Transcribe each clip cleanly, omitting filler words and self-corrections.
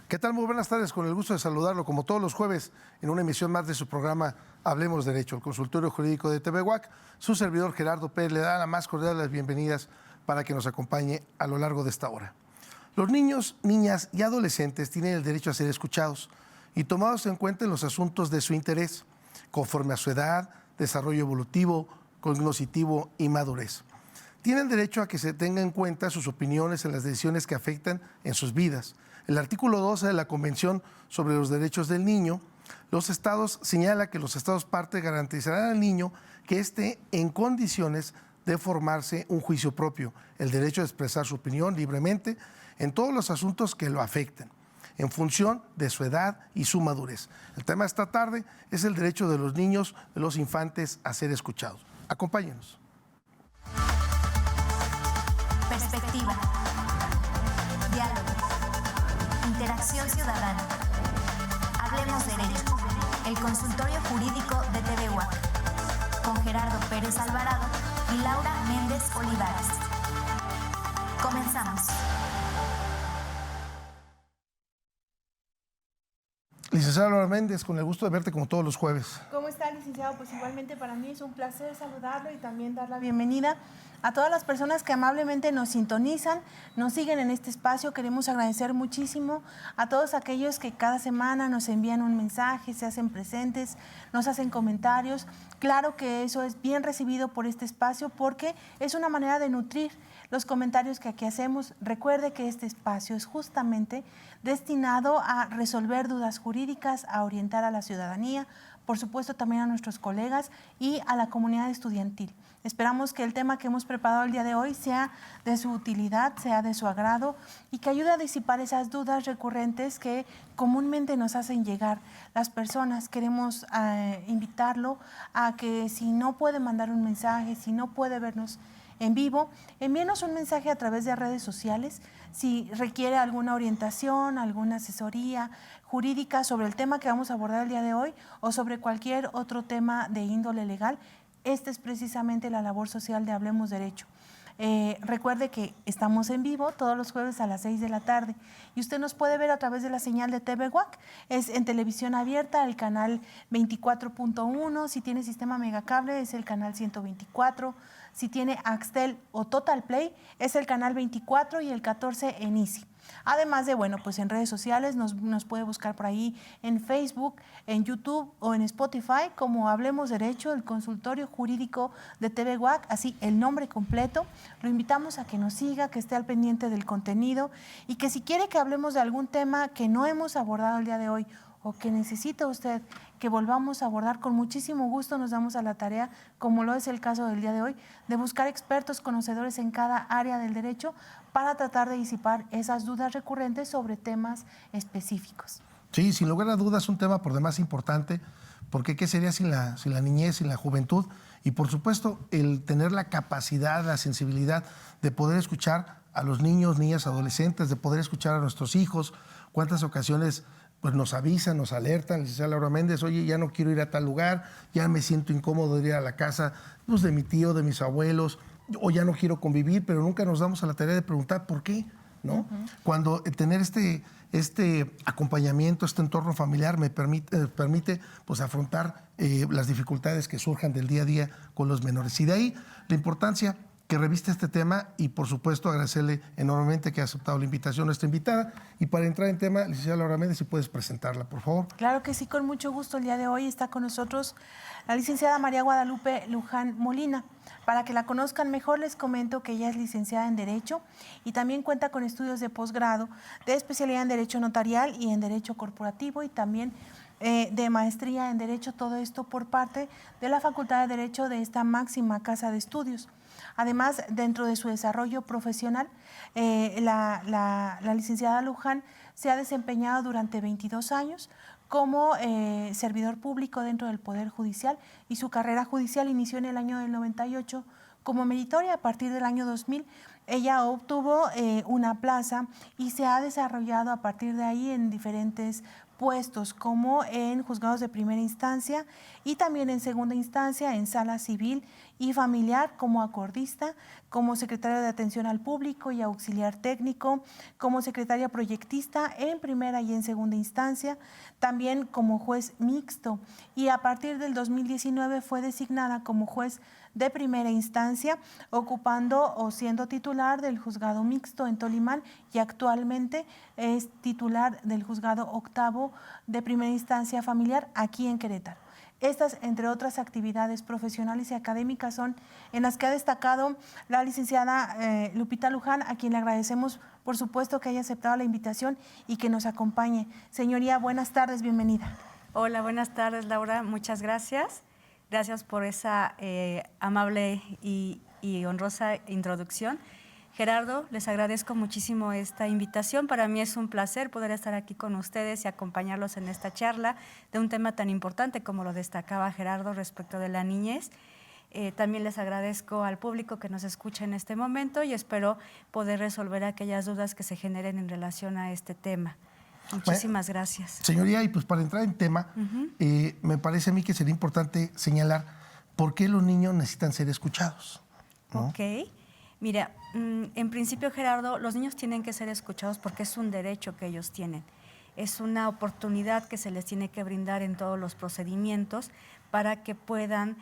¿Qué tal? Muy buenas tardes, con el gusto de saludarlo, como todos los jueves, en una emisión más de su programa Hablemos Derecho, el consultorio jurídico de TV UAC. Su servidor Gerardo Pérez le da la más cordial de las bienvenidas para que nos acompañe a lo largo de esta hora. Los niños, niñas y adolescentes tienen el derecho a ser escuchados y tomados en cuenta en los asuntos de su interés, conforme a su edad, desarrollo evolutivo, cognitivo y madurez. Tienen derecho a que se tenga en cuenta sus opiniones en las decisiones que afectan en sus vidas. El artículo 12 de la Convención sobre los Derechos del Niño, los estados señala que los estados parte garantizarán al niño que esté en condiciones de formarse un juicio propio, el derecho a expresar su opinión libremente en todos los asuntos que lo afecten, en función de su edad y su madurez. El tema de esta tarde es el derecho de los niños, de los infantes a ser escuchados. Acompáñenos. Perspectiva. Diálogo. Interacción ciudadana. Hablemos Derecho. El consultorio jurídico de TV UAC. Con Gerardo Pérez Alvarado y Laura Méndez Olivares. Comenzamos. Licenciada Laura Méndez, con el gusto de verte como todos los jueves. ¿Cómo está, licenciado? Pues igualmente para mí es un placer saludarlo y también dar la bienvenida a todas las personas que amablemente nos sintonizan, nos siguen en este espacio. Queremos agradecer muchísimo a todos aquellos que cada semana nos envían un mensaje, se hacen presentes, nos hacen comentarios. Claro que eso es bien recibido por este espacio porque es una manera de nutrir los comentarios que aquí hacemos. Recuerde que este espacio es justamente destinado a resolver dudas jurídicas, a orientar a la ciudadanía, por supuesto también a nuestros colegas y a la comunidad estudiantil. Esperamos que el tema que hemos preparado el día de hoy sea de su utilidad, sea de su agrado y que ayude a disipar esas dudas recurrentes que comúnmente nos hacen llegar las personas. Queremos invitarlo a que si no puede mandar un mensaje, si no puede vernos en vivo, envíenos un mensaje a través de redes sociales. Si requiere alguna orientación, alguna asesoría jurídica sobre el tema que vamos a abordar el día de hoy o sobre cualquier otro tema de índole legal, esta es precisamente la labor social de Hablemos Derecho. Recuerde que estamos en vivo todos los jueves a las 6 de la tarde y usted nos puede ver a través de la señal de TV UAC, es en televisión abierta, el canal 24.1, si tiene sistema megacable es el canal 124, si tiene Axtel o Total Play es el canal 24 y el 14 en Easy. Además de, bueno, pues en redes sociales nos puede buscar por ahí en Facebook, en YouTube o en Spotify como Hablemos Derecho, el consultorio jurídico de TV UAC, así el nombre completo. Lo invitamos a que nos siga, que esté al pendiente del contenido y que si quiere que hablemos de algún tema que no hemos abordado el día de hoy o que necesita usted que volvamos a abordar, con muchísimo gusto nos damos a la tarea, como lo es el caso del día de hoy, de buscar expertos conocedores en cada área del derecho para tratar de disipar esas dudas recurrentes sobre temas específicos. Sí, sin lugar a dudas, un tema por demás importante, porque ¿qué sería sin la niñez, sin la juventud? Y por supuesto, el tener la capacidad, la sensibilidad de poder escuchar a los niños, niñas, adolescentes, de poder escuchar a nuestros hijos. ¿Cuántas ocasiones pues nos avisan, nos alertan, licenciada Laura Méndez, oye, ya no quiero ir a tal lugar, ya me siento incómodo de ir a la casa pues, de mi tío, de mis abuelos, o ya no quiero convivir, pero nunca nos damos a la tarea de preguntar por qué, ¿no? Cuando tener este acompañamiento, este entorno familiar me permite pues, afrontar las dificultades que surjan del día a día con los menores. Y de ahí la importancia que reviste este tema y, por supuesto, agradecerle enormemente que ha aceptado la invitación a nuestra invitada. Y para entrar en tema, licenciada Laura Méndez, si puedes presentarla, por favor. Claro que sí, con mucho gusto. El día de hoy está con nosotros la licenciada María Guadalupe Luján Molina. Para que la conozcan mejor, les comento que ella es licenciada en Derecho y también cuenta con estudios de posgrado de especialidad en Derecho Notarial y en Derecho Corporativo y también de maestría en Derecho, todo esto por parte de la Facultad de Derecho de esta máxima casa de estudios. Además, dentro de su desarrollo profesional, la licenciada Luján se ha desempeñado durante 22 años como servidor público dentro del Poder Judicial y su carrera judicial inició en el año del 98 como meritoria. A partir del año 2000 ella obtuvo una plaza y se ha desarrollado a partir de ahí en diferentes puestos como en juzgados de primera instancia y también en segunda instancia, en sala civil y familiar, como acordista, como secretaria de atención al público y auxiliar técnico, como secretaria proyectista en primera y en segunda instancia, también como juez mixto, y a partir del 2019 fue designada como juez de primera instancia, ocupando o siendo titular del juzgado mixto en Tolimán, y actualmente es titular del juzgado octavo de primera instancia familiar aquí en Querétaro. Estas, entre otras actividades profesionales y académicas, son en las que ha destacado la licenciada Lupita Luján, a quien le agradecemos, por supuesto, que haya aceptado la invitación y que nos acompañe. Señoría, buenas tardes, bienvenida. Hola, buenas tardes, Laura. Muchas gracias. Gracias por esa amable y honrosa introducción. Gerardo, les agradezco muchísimo esta invitación. Para mí es un placer poder estar aquí con ustedes y acompañarlos en esta charla de un tema tan importante como lo destacaba Gerardo respecto de la niñez. También les agradezco al público que nos escucha en este momento y espero poder resolver aquellas dudas que se generen en relación a este tema. Muchísimas gracias. Señoría, y pues para entrar en tema, me parece a mí que sería importante señalar por qué los niños necesitan ser escuchados, ¿no? Ok. Mira, en principio, Gerardo, los niños tienen que ser escuchados porque es un derecho que ellos tienen. Es una oportunidad que se les tiene que brindar en todos los procedimientos para que puedan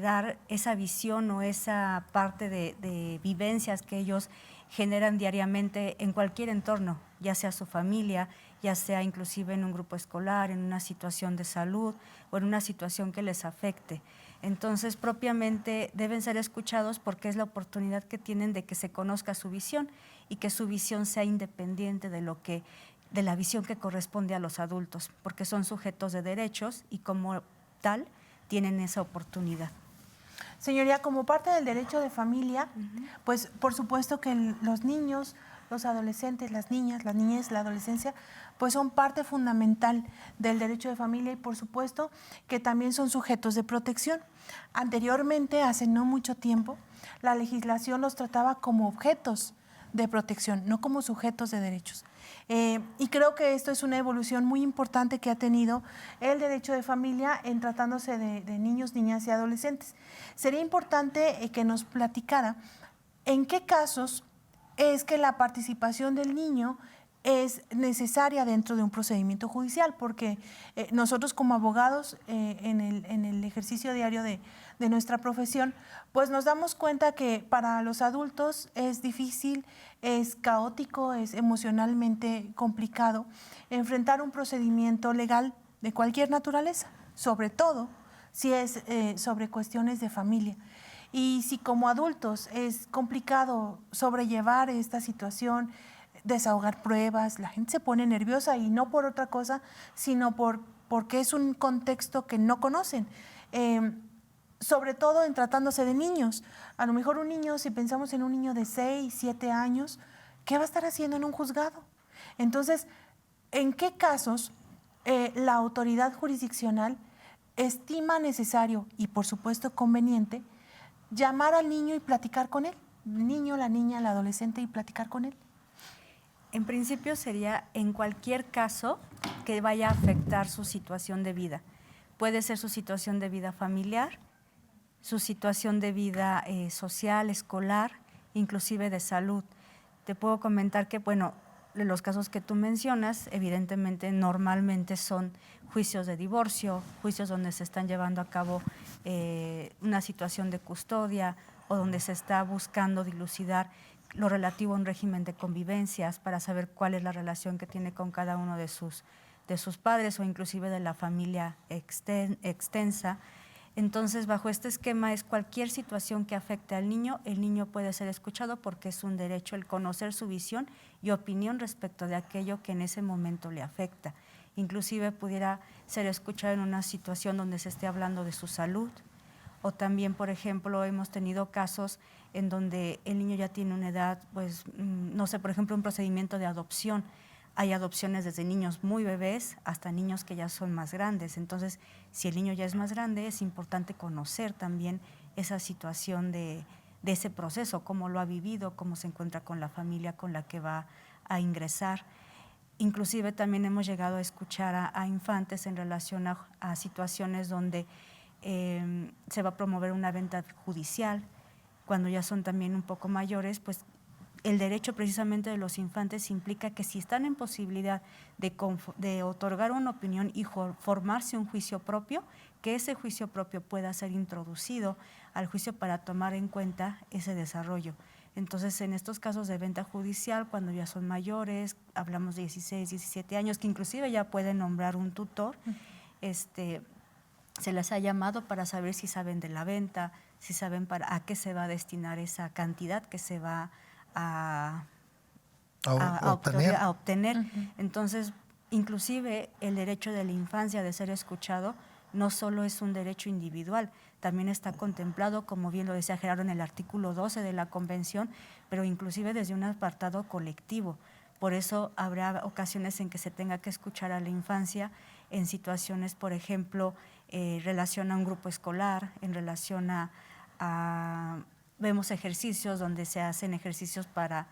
dar esa visión o esa parte de vivencias que ellos generan diariamente en cualquier entorno, ya sea su familia, ya sea inclusive en un grupo escolar, en una situación de salud o en una situación que les afecte. Entonces, propiamente deben ser escuchados porque es la oportunidad que tienen de que se conozca su visión y que su visión sea independiente de la visión que corresponde a los adultos, porque son sujetos de derechos y como tal tienen esa oportunidad. Señoría, como parte del derecho de familia, pues por supuesto que los niños, los adolescentes, las niñas, la niñez, la adolescencia, pues son parte fundamental del derecho de familia y por supuesto que también son sujetos de protección. Anteriormente, hace no mucho tiempo, la legislación los trataba como objetos de protección, no como sujetos de derechos. Y creo que esto es una evolución muy importante que ha tenido el derecho de familia en tratándose de niños, niñas y adolescentes. Sería importante que nos platicara en qué casos es que la participación del niño es necesaria dentro de un procedimiento judicial, porque nosotros como abogados en el ejercicio diario de nuestra profesión, pues nos damos cuenta que para los adultos es difícil, es caótico, es emocionalmente complicado enfrentar un procedimiento legal de cualquier naturaleza, sobre todo si es sobre cuestiones de familia. Y si como adultos es complicado sobrellevar esta situación, desahogar pruebas, la gente se pone nerviosa y no por otra cosa, sino porque es un contexto que no conocen. Sobre todo en tratándose de niños. A lo mejor un niño, si pensamos en un niño de 6, 7 años, ¿qué va a estar haciendo en un juzgado? Entonces, ¿en qué casos la autoridad jurisdiccional estima necesario y por supuesto conveniente llamar al niño y platicar con él? El niño, la niña, el adolescente y platicar con él. En principio sería en cualquier caso que vaya a afectar su situación de vida. Puede ser su situación de vida familiar, su situación de vida social, escolar, inclusive de salud. Te puedo comentar que, bueno, los casos que tú mencionas, evidentemente, normalmente son juicios de divorcio, juicios donde se están llevando a cabo una situación de custodia o donde se está buscando dilucidar lo relativo a un régimen de convivencias para saber cuál es la relación que tiene con cada uno de sus padres o inclusive de la familia extensa. Entonces, bajo este esquema es cualquier situación que afecte al niño, el niño puede ser escuchado porque es un derecho el conocer su visión y opinión respecto de aquello que en ese momento le afecta. Inclusive pudiera ser escuchado en una situación donde se esté hablando de su salud. O también, por ejemplo, hemos tenido casos en donde el niño ya tiene una edad, pues, no sé, por ejemplo, un procedimiento de adopción. Hay adopciones desde niños muy bebés hasta niños que ya son más grandes. Entonces, si el niño ya es más grande, es importante conocer también esa situación de ese proceso, cómo lo ha vivido, cómo se encuentra con la familia con la que va a ingresar. Inclusive también hemos llegado a escuchar a infantes en relación a situaciones donde se va a promover una venta judicial. Cuando ya son también un poco mayores, pues el derecho precisamente de los infantes implica que si están en posibilidad de otorgar una opinión y formarse un juicio propio, que ese juicio propio pueda ser introducido al juicio para tomar en cuenta ese desarrollo. Entonces, en estos casos de venta judicial, cuando ya son mayores, hablamos de 16, 17 años, que inclusive ya pueden nombrar un tutor, se les ha llamado para saber si saben de la venta, si saben a qué se va a destinar esa cantidad que se va a obtener. Entonces, inclusive el derecho de la infancia de ser escuchado no solo es un derecho individual, también está contemplado, como bien lo decía Gerardo, en el artículo 12 de la Convención, pero inclusive desde un apartado colectivo. Por eso habrá ocasiones en que se tenga que escuchar a la infancia en situaciones, por ejemplo, relación a un grupo escolar, en relación a vemos ejercicios donde se hacen ejercicios para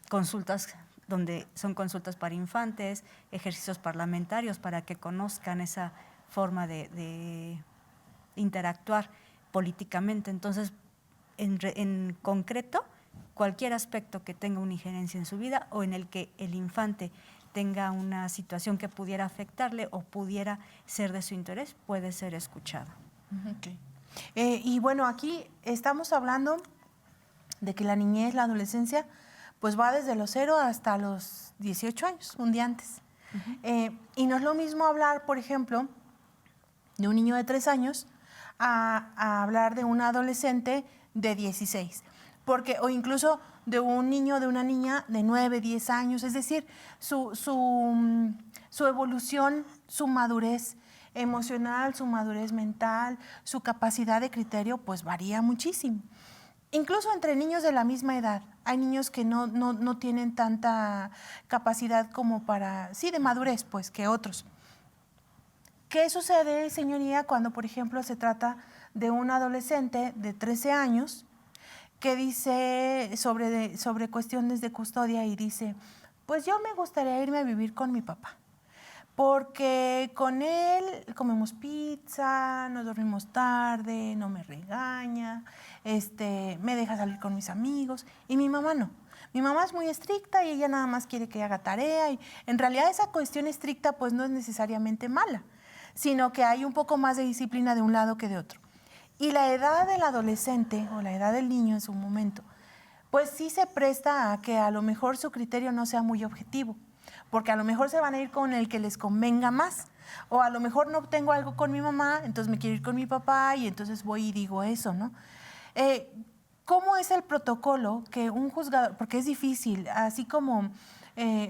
consultas, donde son consultas para infantes, ejercicios parlamentarios para que conozcan esa forma de interactuar políticamente. Entonces, en concreto, cualquier aspecto que tenga una injerencia en su vida o en el que el infante tenga una situación que pudiera afectarle o pudiera ser de su interés, puede ser escuchado. Okay. Y bueno, aquí estamos hablando de que la niñez, la adolescencia, pues va desde los 0 hasta los 18 años, un día antes. Y no es lo mismo hablar, por ejemplo, de un niño de 3 años a hablar de un adolescente de 16, o incluso de un niño, de una niña de 9, 10 años, es decir, su evolución, su madurez emocional, su madurez mental, su capacidad de criterio, pues varía muchísimo. Incluso entre niños de la misma edad, hay niños que no tienen tanta capacidad como de madurez, pues, que otros. ¿Qué sucede, señoría, cuando, por ejemplo, se trata de un adolescente de 13 años que dice sobre cuestiones de custodia y dice, pues yo me gustaría irme a vivir con mi papá, porque con él comemos pizza, nos dormimos tarde, no me regaña, me deja salir con mis amigos, y mi mamá no. Mi mamá es muy estricta y ella nada más quiere que haga tarea, y en realidad esa cuestión estricta pues no es necesariamente mala, sino que hay un poco más de disciplina de un lado que de otro. Y la edad del adolescente o la edad del niño en su momento, pues sí se presta a que a lo mejor su criterio no sea muy objetivo, porque a lo mejor se van a ir con el que les convenga más, o a lo mejor no tengo algo con mi mamá, entonces me quiero ir con mi papá y entonces voy y digo eso, ¿no? ¿Cómo es el protocolo que un juzgador, porque es difícil, así como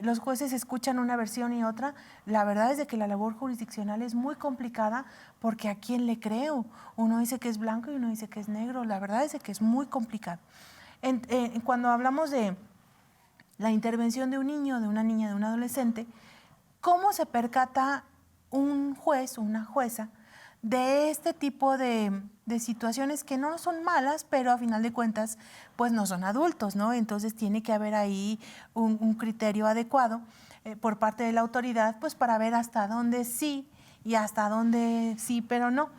los jueces escuchan una versión y otra, la verdad es de que la labor jurisdiccional es muy complicada porque ¿a quién le creo? Uno dice que es blanco y uno dice que es negro, la verdad es de que es muy complicado. Cuando hablamos de la intervención de un niño, de una niña, de un adolescente, ¿cómo se percata un juez o una jueza de este tipo de situaciones que no son malas, pero a final de cuentas pues no son adultos, ¿no? Entonces tiene que haber ahí un criterio adecuado por parte de la autoridad, pues para ver hasta dónde sí y hasta dónde sí, pero no.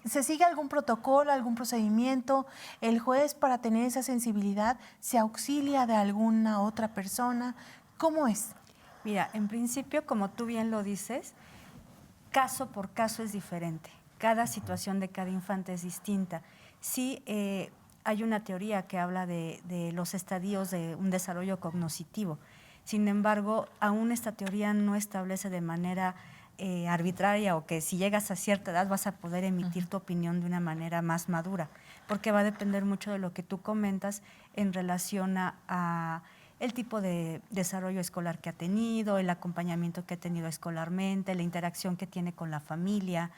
¿Se sigue algún protocolo, algún procedimiento? ¿El juez, para tener esa sensibilidad, se auxilia de alguna otra persona? ¿Cómo es? Mira, en principio, como tú bien lo dices, caso por caso es diferente. Cada situación de cada infante es distinta. Sí, hay una teoría que habla de los estadios de un desarrollo cognoscitivo. Sin embargo, aún esta teoría no establece de manera arbitraria o que si llegas a cierta edad vas a poder emitir tu opinión de una manera más madura, porque va a depender mucho de lo que tú comentas en relación a el tipo de desarrollo escolar que ha tenido, el acompañamiento que ha tenido escolarmente, la interacción que tiene con la familia,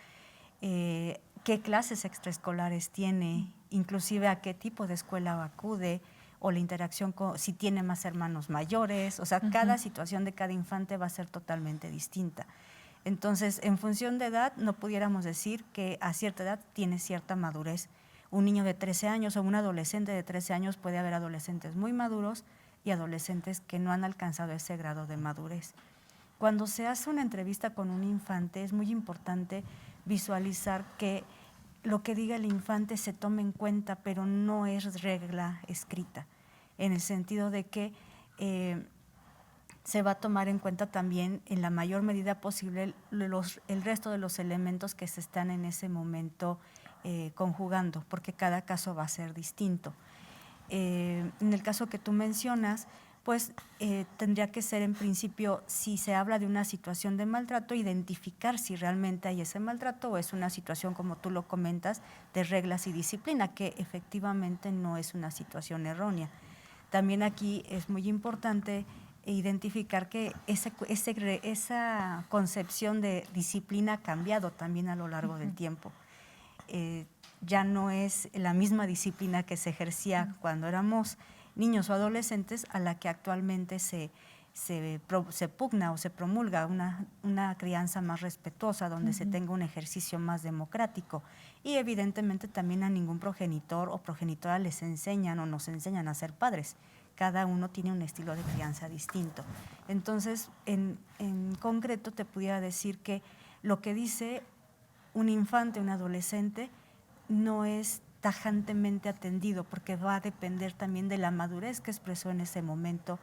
qué clases extraescolares tiene, inclusive a qué tipo de escuela acude, o la interacción si tiene más hermanos mayores. O sea, cada situación de cada infante va a ser totalmente distinta. Entonces, en función de edad, no pudiéramos decir que a cierta edad tiene cierta madurez. Un niño de 13 años o un adolescente de 13 años, puede haber adolescentes muy maduros y adolescentes que no han alcanzado ese grado de madurez. Cuando se hace una entrevista con un infante, es muy importante visualizar que lo que diga el infante se tome en cuenta, pero no es regla escrita, en el sentido de que se va a tomar en cuenta también en la mayor medida posible el resto de los elementos que se están en ese momento conjugando, porque cada caso va a ser distinto. En el caso que tú mencionas, pues tendría que ser en principio, si se habla de una situación de maltrato, identificar si realmente hay ese maltrato o es una situación, como tú lo comentas, de reglas y disciplina, que efectivamente no es una situación errónea. También aquí es muy importante identificar que esa concepción de disciplina ha cambiado también a lo largo del tiempo. Ya no es la misma disciplina que se ejercía cuando éramos niños o adolescentes a la que actualmente se pugna o se promulga una crianza más respetuosa, donde se tenga un ejercicio más democrático. Y evidentemente también a ningún progenitor o progenitora les enseñan o nos enseñan a ser padres. Cada uno tiene un estilo de crianza distinto. Entonces, en concreto te pudiera decir que lo que dice un infante, un adolescente, no es tajantemente atendido, porque va a depender también de la madurez que expresó en ese momento,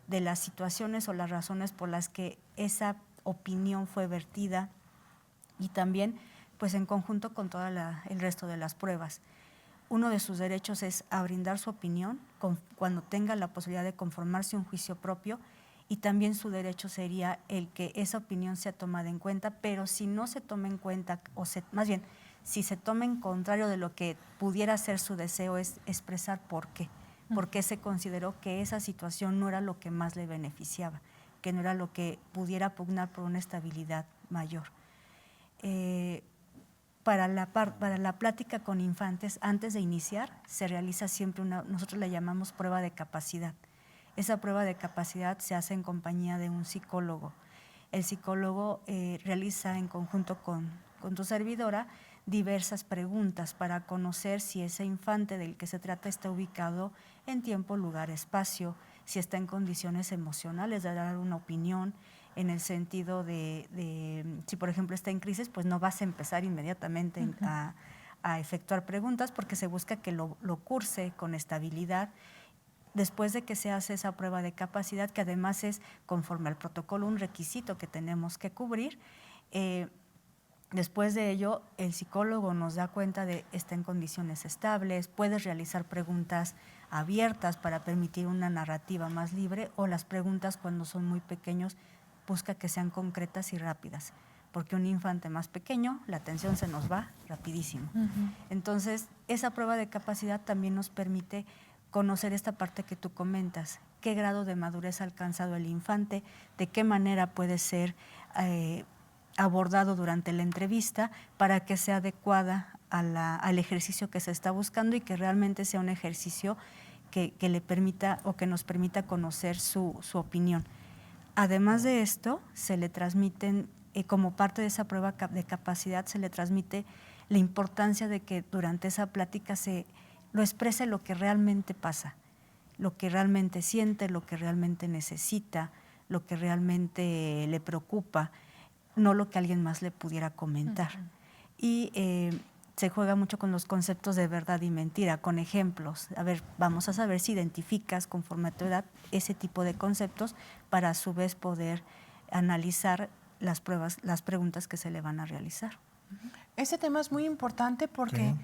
de las situaciones o las razones por las que esa opinión fue vertida, y también pues en conjunto con todo el resto de las pruebas. Uno de sus derechos es a brindar su opinión cuando tenga la posibilidad de conformarse un juicio propio, y también su derecho sería el que esa opinión sea tomada en cuenta, pero si no se toma en cuenta, más bien, si se toma en contrario de lo que pudiera ser su deseo, es expresar por qué. ¿Por qué se consideró que esa situación no era lo que más le beneficiaba, que no era lo que pudiera pugnar por una estabilidad mayor? Para la plática con infantes, antes de iniciar, se realiza siempre nosotros la llamamos prueba de capacidad. Esa prueba de capacidad se hace en compañía de un psicólogo. El psicólogo realiza en conjunto con tu servidora diversas preguntas para conocer si ese infante del que se trata está ubicado en tiempo, lugar, espacio, si está en condiciones emocionales de dar una opinión, en el sentido de si por ejemplo está en crisis, pues no vas a empezar inmediatamente a efectuar preguntas, porque se busca que lo curse con estabilidad. Después de que se hace esa prueba de capacidad, que además es conforme al protocolo un requisito que tenemos que cubrir, después de ello, el psicólogo nos da cuenta de está en condiciones estables, puedes realizar preguntas abiertas para permitir una narrativa más libre, o las preguntas cuando son muy pequeños busca que sean concretas y rápidas, porque un infante más pequeño, la atención se nos va rapidísimo. Entonces, esa prueba de capacidad también nos permite conocer esta parte que tú comentas, qué grado de madurez ha alcanzado el infante, de qué manera puede ser abordado durante la entrevista para que sea adecuada al ejercicio que se está buscando, y que realmente sea un ejercicio que le permita o que nos permita conocer su opinión. Además de esto, se le transmiten, como parte de esa prueba de capacidad, se le transmite la importancia de que durante esa plática lo exprese lo que realmente pasa, lo que realmente siente, lo que realmente necesita, lo que realmente le preocupa, no lo que alguien más le pudiera comentar. Y se juega mucho con los conceptos de verdad y mentira, con ejemplos. A ver, vamos a saber si identificas conforme a tu edad ese tipo de conceptos, para a su vez poder analizar las preguntas que se le van a realizar. Este tema es muy importante porque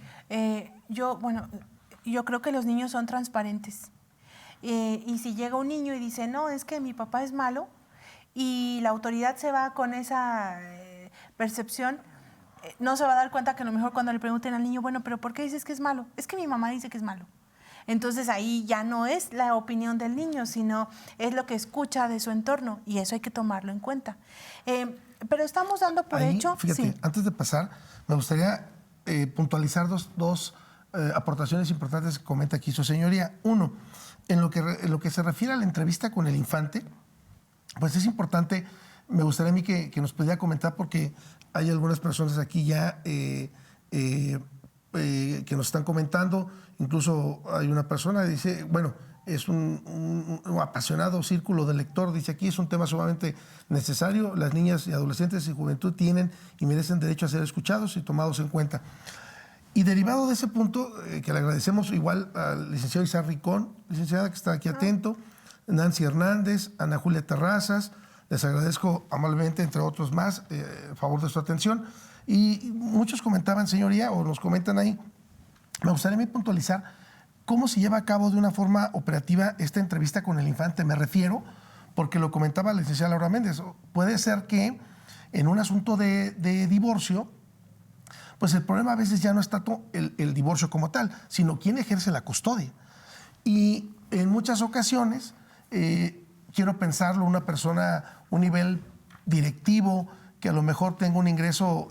yo creo que los niños son transparentes. Y si llega un niño y dice, no, es que mi papá es malo, y la autoridad se va con esa percepción, no se va a dar cuenta que a lo mejor cuando le pregunten al niño, bueno, pero ¿por qué dices que es malo? Es que mi mamá dice que es malo. Entonces ahí ya no es la opinión del niño, sino es lo que escucha de su entorno, y eso hay que tomarlo en cuenta. Pero estamos dando por ahí, hecho... Fíjate, sí. Antes de pasar, me gustaría puntualizar dos aportaciones importantes que comenta aquí su señoría. Uno, en lo que se refiere a la entrevista con el infante, pues es importante, me gustaría a mí que nos pudiera comentar, porque hay algunas personas aquí ya que nos están comentando. Incluso hay una persona que dice, bueno, es un apasionado círculo de lector. Dice aquí, es un tema sumamente necesario. Las niñas y adolescentes y juventud tienen y merecen derecho a ser escuchados y tomados en cuenta. Y derivado de ese punto, que le agradecemos igual al licenciado Isaac Ricón, licenciada que está aquí atento, Nancy Hernández, Ana Julia Terrazas, les agradezco amablemente, entre otros más, a favor de su atención. Y muchos comentaban, señoría, o nos comentan ahí, me gustaría a mí puntualizar cómo se lleva a cabo de una forma operativa esta entrevista con el infante. Me refiero, porque lo comentaba la licenciada Laura Méndez, puede ser que en un asunto de divorcio, pues el problema a veces ya no es tanto el divorcio como tal, sino quién ejerce la custodia. Y en muchas ocasiones, quiero pensarlo, una persona, un nivel directivo, que a lo mejor tenga un ingreso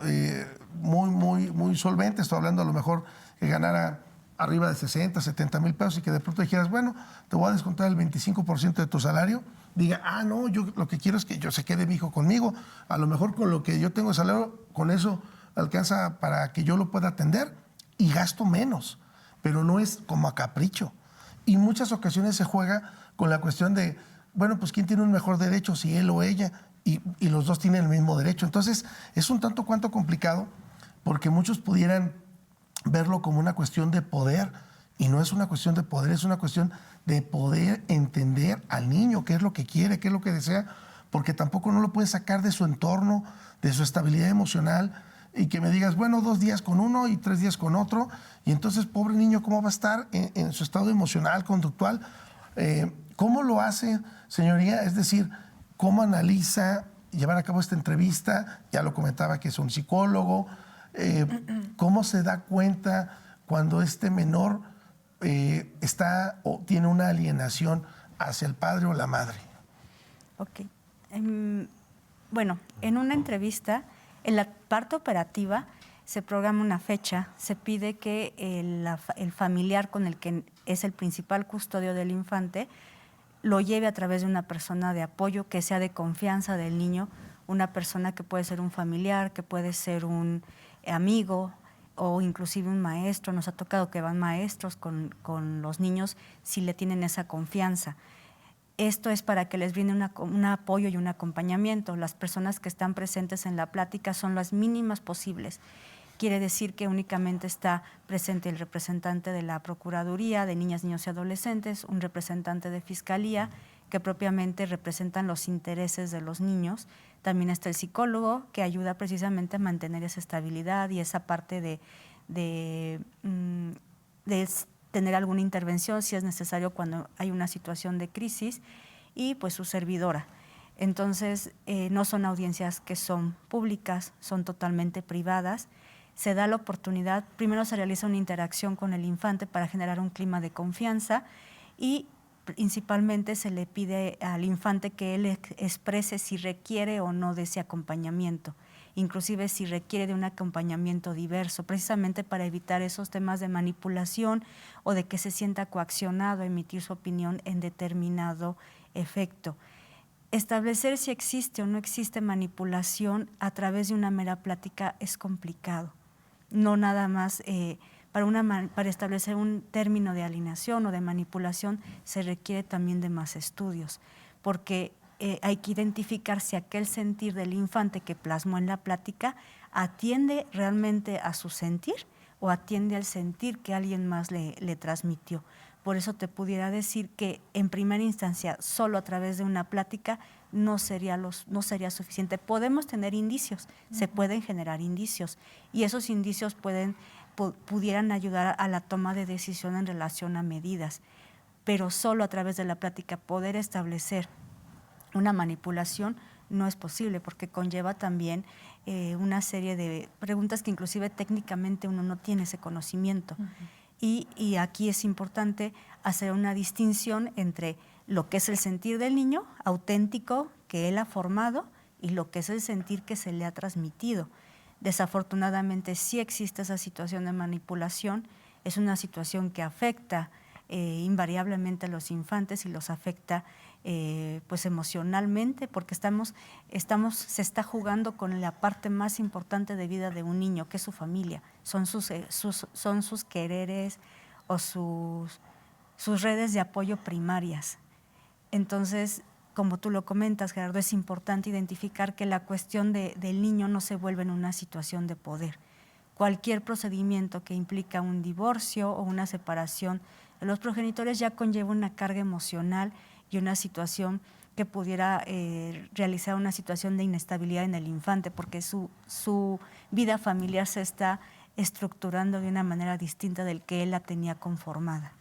muy solvente, estoy hablando a lo mejor que ganara arriba de 60, 70 mil pesos y que de pronto dijeras, bueno, te voy a descontar el 25% de tu salario, diga, no, yo lo que quiero es que yo se quede mi hijo conmigo, a lo mejor con lo que yo tengo de salario, con eso alcanza para que yo lo pueda atender y gasto menos, pero no es como a capricho. Y en muchas ocasiones se juega con la cuestión de, bueno, pues ¿quién tiene un mejor derecho, si él o ella? Y los dos tienen el mismo derecho. Entonces, es un tanto cuanto complicado porque muchos pudieran verlo como una cuestión de poder y no es una cuestión de poder, es una cuestión de poder entender al niño, qué es lo que quiere, qué es lo que desea, porque tampoco no lo puedes sacar de su entorno, de su estabilidad emocional y que me digas, bueno, 2 días con uno y 3 días con otro, y entonces, pobre niño, ¿cómo va a estar en su estado emocional, conductual? ¿Cómo lo hace, señoría? Es decir, ¿cómo analiza llevar a cabo esta entrevista? Ya lo comentaba que es un psicólogo. ¿Cómo se da cuenta cuando este menor está o tiene una alienación hacia el padre o la madre? Ok. Bueno, en una entrevista, en la parte operativa, se programa una fecha, se pide que el familiar con el que es el principal custodio del infante lo lleve a través de una persona de apoyo que sea de confianza del niño, una persona que puede ser un familiar, que puede ser un amigo o inclusive un maestro. Nos ha tocado que van maestros con los niños si le tienen esa confianza. Esto es para que les brinde un apoyo y un acompañamiento. Las personas que están presentes en la plática son las mínimas posibles. Quiere decir que únicamente está presente el representante de la Procuraduría de Niñas, Niños y Adolescentes, un representante de Fiscalía, que propiamente representan los intereses de los niños. También está el psicólogo, que ayuda precisamente a mantener esa estabilidad y esa parte de tener alguna intervención si es necesario cuando hay una situación de crisis, y pues su servidora. Entonces, no son audiencias que son públicas, son totalmente privadas. Se da la oportunidad, primero se realiza una interacción con el infante para generar un clima de confianza y principalmente se le pide al infante que él exprese si requiere o no de ese acompañamiento, inclusive si requiere de un acompañamiento diverso, precisamente para evitar esos temas de manipulación o de que se sienta coaccionado a emitir su opinión en determinado efecto. Establecer si existe o no existe manipulación a través de una mera plática es complicado. No nada más para establecer un término de alienación o de manipulación se requiere también de más estudios, porque hay que identificar si aquel sentir del infante que plasmó en la plática atiende realmente a su sentir o atiende al sentir que alguien más le transmitió. Por eso te pudiera decir que en primera instancia, solo a través de una plática no sería suficiente. Podemos tener indicios, se pueden generar indicios, y esos indicios pudieran ayudar a la toma de decisión en relación a medidas, pero solo a través de la plática poder establecer una manipulación no es posible, porque conlleva también una serie de preguntas que inclusive técnicamente uno no tiene ese conocimiento. Y aquí es importante hacer una distinción entre lo que es el sentir del niño auténtico que él ha formado y lo que es el sentir que se le ha transmitido. Desafortunadamente sí existe esa situación de manipulación, es una situación que afecta invariablemente a los infantes y los afecta pues emocionalmente, porque se está jugando con la parte más importante de vida de un niño, que es su familia, son sus quereres o sus sus redes de apoyo primarias. Entonces, como tú lo comentas, Gerardo, es importante identificar que la cuestión del niño no se vuelve en una situación de poder. Cualquier procedimiento que implica un divorcio o una separación de los progenitores ya conlleva una carga emocional y una situación que pudiera realizar una situación de inestabilidad en el infante, porque su vida familiar se está estructurando de una manera distinta del que él la tenía conformada.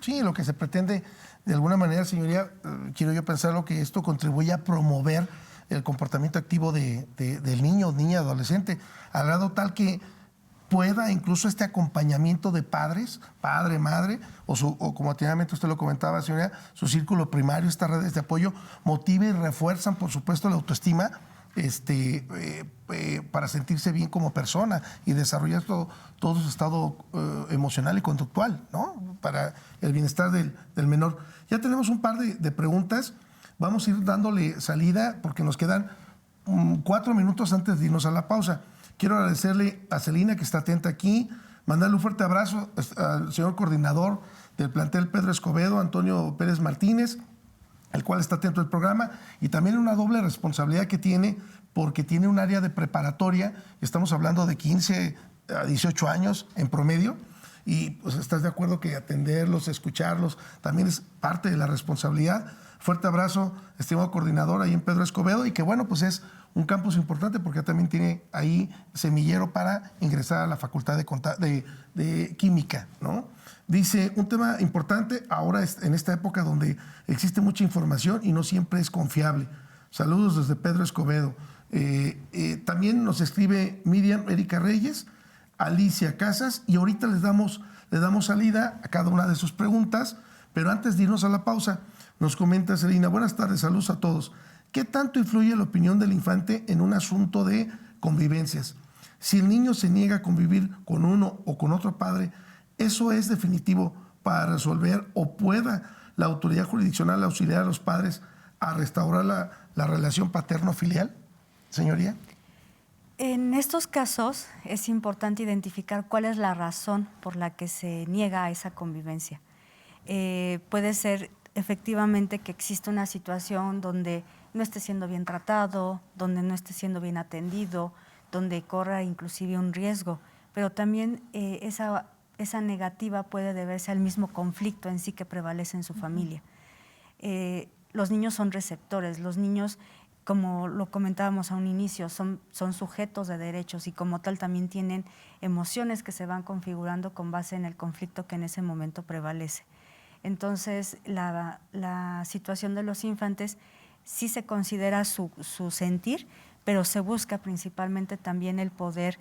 Sí, lo que se pretende, de alguna manera, señoría, quiero yo pensarlo, que esto contribuye a promover el comportamiento activo del niño, niña, adolescente, al grado tal que pueda incluso este acompañamiento de padres, padre, madre, o como anteriormente usted lo comentaba, señoría, su círculo primario, estas redes de apoyo, motive y refuerzan, por supuesto, la autoestima para sentirse bien como persona y desarrollar todo su estado emocional y conductual, ¿no? Para el bienestar del menor. Ya tenemos un par de preguntas. Vamos a ir dándole salida porque nos quedan 4 minutos antes de irnos a la pausa. Quiero agradecerle a Celina, que está atenta aquí, mandarle un fuerte abrazo al señor coordinador del plantel Pedro Escobedo, Antonio Pérez Martínez, el cual está atento al programa, y también una doble responsabilidad que tiene, porque tiene un área de preparatoria, estamos hablando de 15 a 18 años en promedio, y pues estás de acuerdo que atenderlos, escucharlos, también es parte de la responsabilidad. Fuerte abrazo, estimado coordinador, ahí en Pedro Escobedo, y que bueno, pues es un campus importante porque también tiene ahí semillero para ingresar a la Facultad de Química, ¿no? Dice, un tema importante ahora en esta época donde existe mucha información y no siempre es confiable. Saludos desde Pedro Escobedo. También nos escribe Miriam Erika Reyes, Alicia Casas, y ahorita le damos salida a cada una de sus preguntas, pero antes de irnos a la pausa, nos comenta Celina, buenas tardes, saludos a todos. ¿Qué tanto influye la opinión del infante en un asunto de convivencias? Si el niño se niega a convivir con uno o con otro padre, ¿eso es definitivo para resolver o pueda la autoridad jurisdiccional auxiliar a los padres a restaurar la relación paterno-filial, señoría? En estos casos es importante identificar cuál es la razón por la que se niega a esa convivencia. Puede ser efectivamente que existe una situación donde no esté siendo bien tratado, donde no esté siendo bien atendido, donde corra inclusive un riesgo, pero también esa negativa puede deberse al mismo conflicto en sí que prevalece en su familia. Los niños son receptores, los niños, como lo comentábamos a un inicio, son sujetos de derechos y como tal también tienen emociones que se van configurando con base en el conflicto que en ese momento prevalece. Entonces, la situación de los infantes sí se considera su sentir, pero se busca principalmente también el poder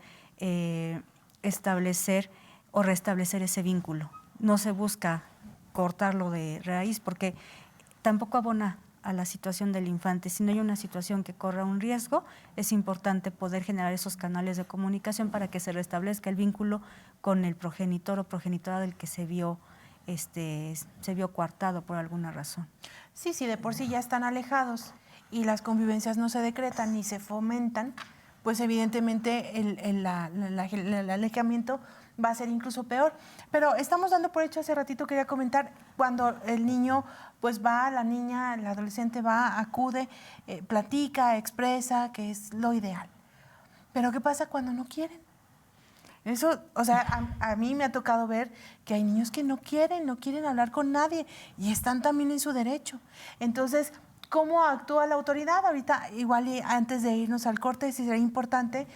establecer o restablecer ese vínculo. No se busca cortarlo de raíz porque tampoco abona a la situación del infante. Si no hay una situación que corra un riesgo, es importante poder generar esos canales de comunicación para que se restablezca el vínculo con el progenitor o progenitora del que se vio coartado por alguna razón. Sí, de por sí ya están alejados y las convivencias no se decretan ni se fomentan, pues evidentemente el alejamiento va a ser incluso peor. Pero estamos dando por hecho, hace ratito quería comentar, cuando el niño pues va, la niña, el adolescente va, acude, platica, expresa, que es lo ideal. Pero ¿qué pasa cuando no quieren? Eso, o sea, a mí me ha tocado ver que hay niños que no quieren hablar con nadie y están también en su derecho. Entonces, ¿cómo actúa la autoridad? Ahorita, igual y antes de irnos al corte, sí sería importante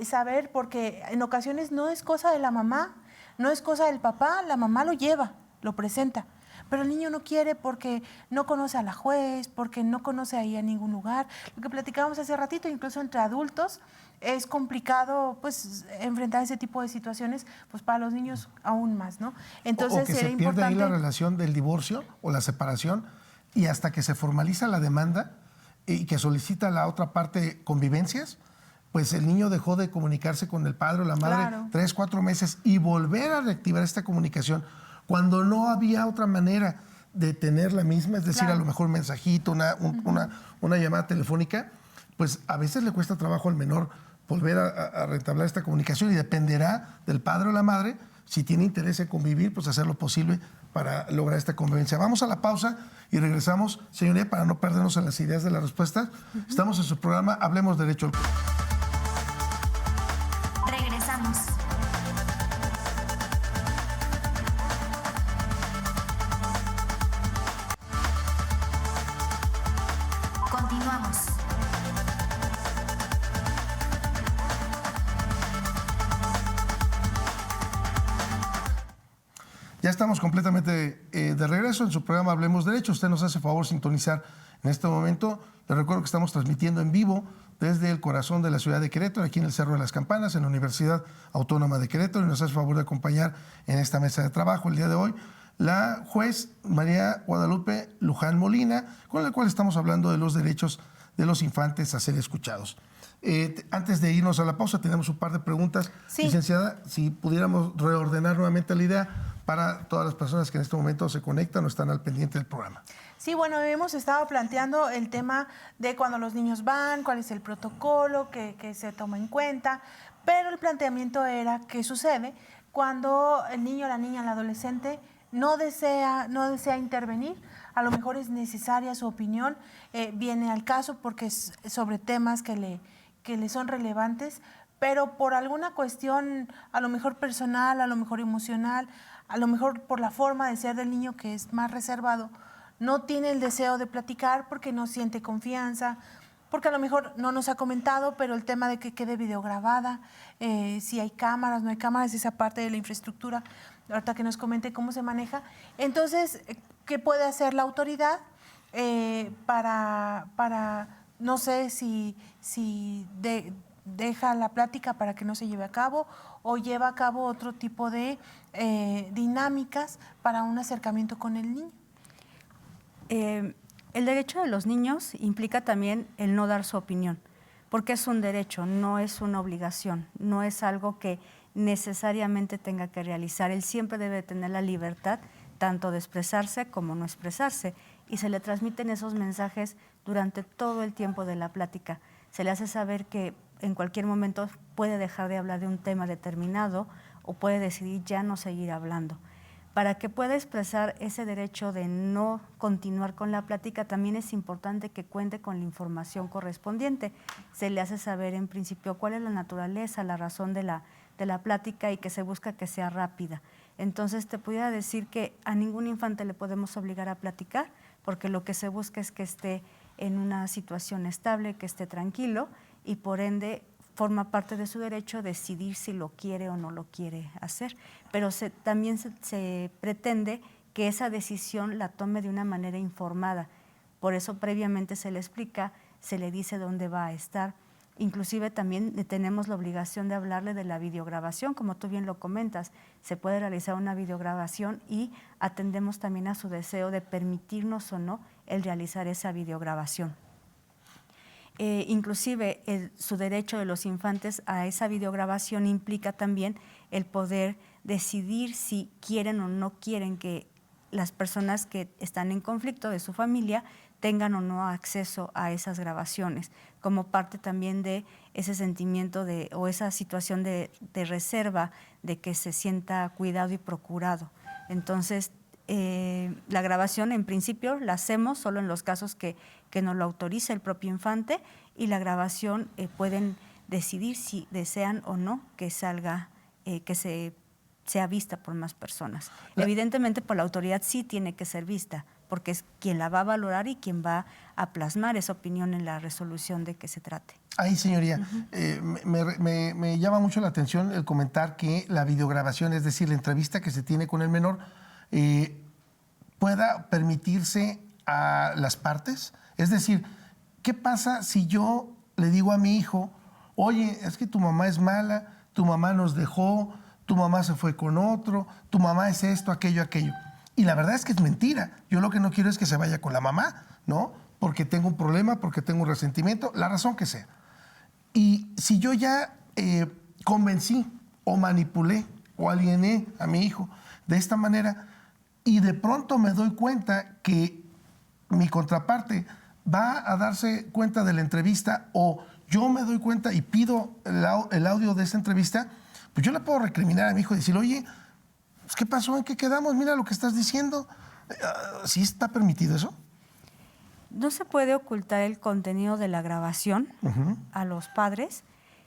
saber, porque en ocasiones no es cosa de la mamá, no es cosa del papá, la mamá lo lleva, lo presenta. Pero el niño no quiere porque no conoce a la juez, porque no conoce ahí a ningún lugar. Lo que platicábamos hace ratito, incluso entre adultos, es complicado pues enfrentar ese tipo de situaciones, pues para los niños aún más, ¿no? Entonces o que se pierde ahí la relación del divorcio o la separación y hasta que se formaliza la demanda y que solicita la otra parte convivencias, pues el niño dejó de comunicarse con el padre o la madre, claro, 3, 4 meses, y volver a reactivar esta comunicación cuando no había otra manera de tener la misma, es decir, claro, a lo mejor un mensajito, una llamada telefónica, pues a veces le cuesta trabajo al menor volver a retablar esta comunicación y dependerá del padre o la madre si tiene interés en convivir, pues hacer lo posible para lograr esta convivencia. Vamos a la pausa y regresamos, señoría, para no perdernos en las ideas de las respuestas. Estamos en su programa Hablemos Derecho. Regresamos. Continuamos. Ya estamos completamente de regreso en su programa Hablemos Derecho. Usted nos hace favor sintonizar en este momento. Les recuerdo que estamos transmitiendo en vivo desde el corazón de la ciudad de Querétaro, aquí en el Cerro de las Campanas, en la Universidad Autónoma de Querétaro, y nos hace favor de acompañar en esta mesa de trabajo el día de hoy la juez María Guadalupe Luján Molina, con la cual estamos hablando de los derechos de los infantes a ser escuchados. Antes de irnos a la pausa, tenemos un par de preguntas. Sí. Licenciada, si pudiéramos reordenar nuevamente la idea para todas las personas que en este momento se conectan o están al pendiente del programa. Sí, bueno, hemos estado planteando el tema de cuando los niños van, cuál es el protocolo que se toma en cuenta, pero el planteamiento era qué sucede cuando el niño, la niña, el adolescente no desea intervenir. A lo mejor es necesaria su opinión, viene al caso porque es sobre temas que le son relevantes, pero por alguna cuestión a lo mejor personal, a lo mejor emocional, a lo mejor por la forma de ser del niño que es más reservado, no tiene el deseo de platicar porque no siente confianza, porque a lo mejor no nos ha comentado, pero el tema de que quede videograbada, si hay cámaras, no hay cámaras, esa parte de la infraestructura, ahorita que nos comente cómo se maneja. Entonces, ¿qué puede hacer la autoridad para no sé si deja la plática para que no se lleve a cabo o lleva a cabo otro tipo de dinámicas para un acercamiento con el niño? El derecho de los niños implica también el no dar su opinión, porque es un derecho, no es una obligación, no es algo que necesariamente tenga que realizar. Él siempre debe tener la libertad tanto de expresarse como no expresarse, y se le transmiten esos mensajes durante todo el tiempo de la plática. Se le hace saber que en cualquier momento puede dejar de hablar de un tema determinado o puede decidir ya no seguir hablando. Para que pueda expresar ese derecho de no continuar con la plática, también es importante que cuente con la información correspondiente. Se le hace saber en principio cuál es la naturaleza, la razón de la plática, y que se busca que sea rápida. Entonces te pudiera decir que a ningún infante le podemos obligar a platicar, porque lo que se busca es que esté en una situación estable, que esté tranquilo, y por ende forma parte de su derecho decidir si lo quiere o no lo quiere hacer. Pero también se pretende que esa decisión la tome de una manera informada. Por eso previamente se le explica, se le dice dónde va a estar. Inclusive también tenemos la obligación de hablarle de la videograbación, como tú bien lo comentas. Se puede realizar una videograbación y atendemos también a su deseo de permitirnos o no el realizar esa videograbación. Inclusive su derecho de los infantes a esa videograbación implica también el poder decidir si quieren o no quieren que las personas que están en conflicto de su familia tengan o no acceso a esas grabaciones, como parte también de ese sentimiento o esa situación de reserva, de que se sienta cuidado y procurado. Entonces, la grabación en principio la hacemos solo en los casos que nos lo autoriza el propio infante, y la grabación pueden decidir si desean o no que salga, que sea vista por más personas. Evidentemente, por la autoridad sí tiene que ser vista, porque es quien la va a valorar y quien va a plasmar esa opinión en la resolución de que se trate. Ahí, señoría, me llama mucho la atención el comentar que la videograbación, es decir, la entrevista que se tiene con el menor, pueda permitirse a las partes. Es decir, ¿qué pasa si yo le digo a mi hijo, oye, es que tu mamá es mala, tu mamá nos dejó, tu mamá se fue con otro, tu mamá es esto, aquello, aquello? Y la verdad es que es mentira. Yo lo que no quiero es que se vaya con la mamá, ¿no? Porque tengo un problema, porque tengo un resentimiento, la razón que sea. Y si yo ya convencí o manipulé o aliené a mi hijo de esta manera, y de pronto me doy cuenta que mi contraparte va a darse cuenta de la entrevista, o yo me doy cuenta y pido el audio de esta entrevista, pues yo le puedo recriminar a mi hijo y decir, oye, pues, ¿qué pasó? ¿En qué quedamos? Mira lo que estás diciendo. ¿Sí está permitido eso? No se puede ocultar el contenido de la grabación a los padres,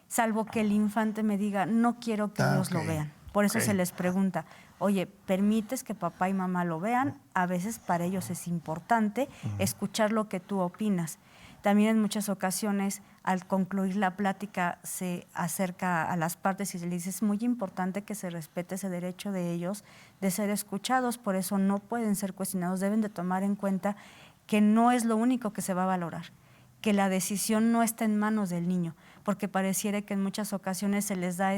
salvo que el infante me diga, no quiero que ellos lo vean. Por eso se les pregunta, oye, ¿permites que papá y mamá lo vean? A veces para ellos es importante escuchar lo que tú opinas. También en muchas ocasiones, al concluir la plática, se acerca a las partes y se les dice, es muy importante que se respete ese derecho de ellos de ser escuchados, por eso no pueden ser cuestionados, deben de tomar en cuenta que no es lo único que se va a valorar, que la decisión no está en manos del niño, porque pareciera que en muchas ocasiones se les da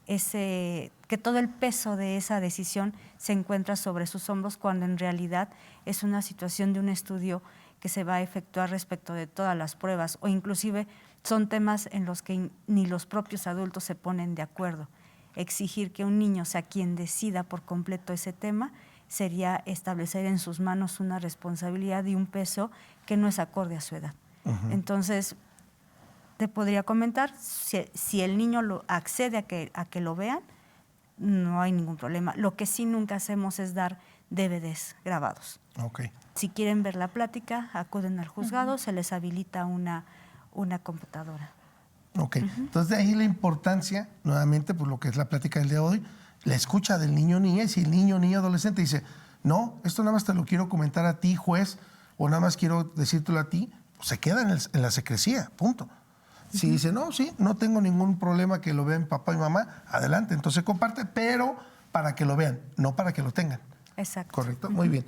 que todo el peso de esa decisión se encuentra sobre sus hombros, cuando en realidad es una situación de un estudio que se va a efectuar respecto de todas las pruebas, o inclusive son temas en los que ni los propios adultos se ponen de acuerdo. Exigir que un niño sea quien decida por completo ese tema sería establecer en sus manos una responsabilidad y un peso que no es acorde a su edad. Entonces, te podría comentar, si el niño accede a que lo vean, no hay ningún problema. Lo que sí nunca hacemos es dar DVDs grabados. Okay. Si quieren ver la plática, acuden al juzgado, se les habilita una computadora. Ok, entonces de ahí la importancia, nuevamente, por lo que es la plática del día de hoy, la escucha del niño o niña, y si el niño o niña adolescente dice, no, esto nada más te lo quiero comentar a ti, juez, o nada más quiero decírtelo a ti, pues se queda en la secrecía, punto. Si dice, no, sí, no tengo ningún problema que lo vean papá y mamá, adelante, entonces comparte, pero para que lo vean, no para que lo tengan. Exacto. Correcto, muy bien.